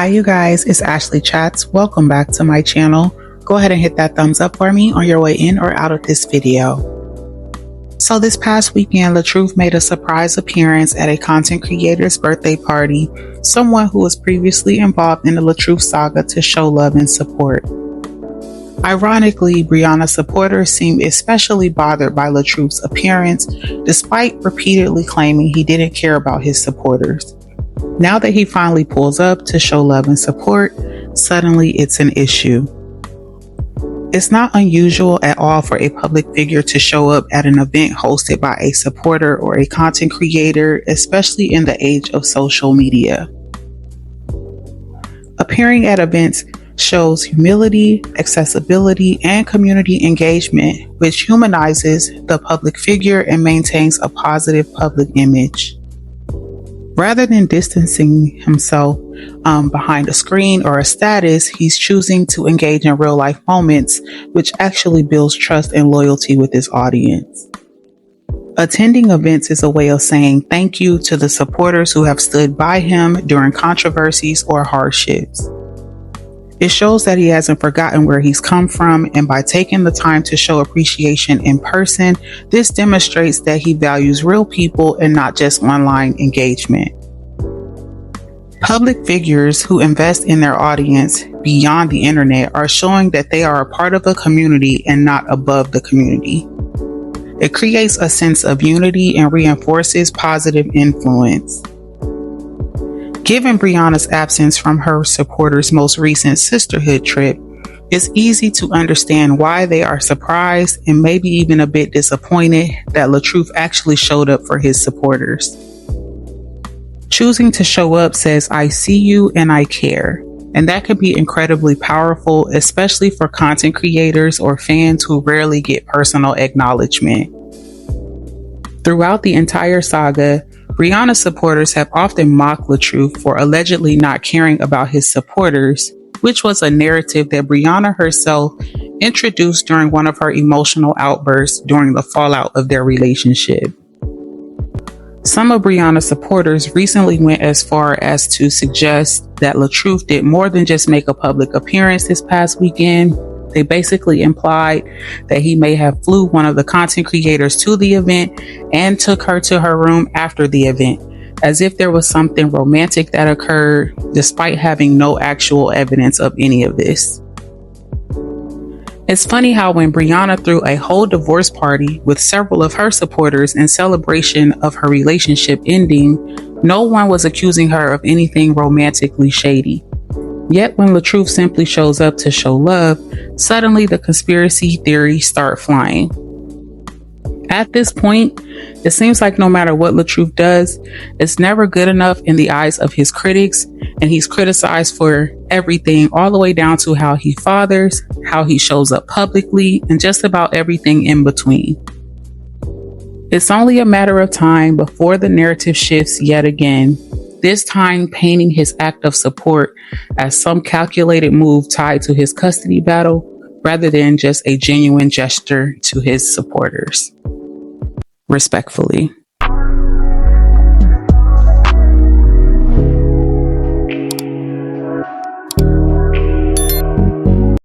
Hi you guys, it's Ashley Chats. Welcome back to my channel. Go ahead and hit that thumbs up for me on your way in or out of this video. So this past weekend, Latruth made a surprise appearance at a content creator's birthday party, someone who was previously involved in the Latruth saga to show love and support. Ironically, Briana supporters seemed especially bothered by Latruth's appearance, despite repeatedly claiming he didn't care about his supporters. Now that he finally pulls up to show love and support, suddenly it's an issue. It's not unusual at all for a public figure to show up at an event hosted by a supporter or a content creator, especially in the age of social media. Appearing at events shows humility, accessibility, and community engagement, which humanizes the public figure and maintains a positive public image. Rather than distancing himself behind a screen or a status, he's choosing to engage in real life moments, which actually builds trust and loyalty with his audience. Attending events is a way of saying thank you to the supporters who have stood by him during controversies or hardships. It shows that he hasn't forgotten where he's come from, and by taking the time to show appreciation in person, this demonstrates that he values real people and not just online engagement. Public figures who invest in their audience beyond the internet are showing that they are a part of the community and not above the community. It creates a sense of unity and reinforces positive influence. Given Briana's absence from her supporters' most recent sisterhood trip, it's easy to understand why they are surprised and maybe even a bit disappointed that Latruth actually showed up for his supporters. Choosing to show up says, "I see you and I care," and that can be incredibly powerful, especially for content creators or fans who rarely get personal acknowledgement. Throughout the entire saga, Briana supporters have often mocked Latruth for allegedly not caring about his supporters, which was a narrative that Briana herself introduced during one of her emotional outbursts during the fallout of their relationship. Some of Briana's supporters recently went as far as to suggest that Latruth did more than just make a public appearance this past weekend. They basically implied that he may have flew one of the content creators to the event and took her to her room after the event, as if there was something romantic that occurred, despite having no actual evidence of any of this. It's funny how when Briana threw a whole divorce party with several of her supporters in celebration of her relationship ending, no one was accusing her of anything romantically shady. Yet when Latruth simply shows up to show love, suddenly the conspiracy theories start flying. At this point, it seems like no matter what Latruth does, it's never good enough in the eyes of his critics, and he's criticized for everything, all the way down to how he fathers, how he shows up publicly, and just about everything in between. It's only a matter of time before the narrative shifts yet again, this time painting his act of support as some calculated move tied to his custody battle, rather than just a genuine gesture to his supporters. Respectfully.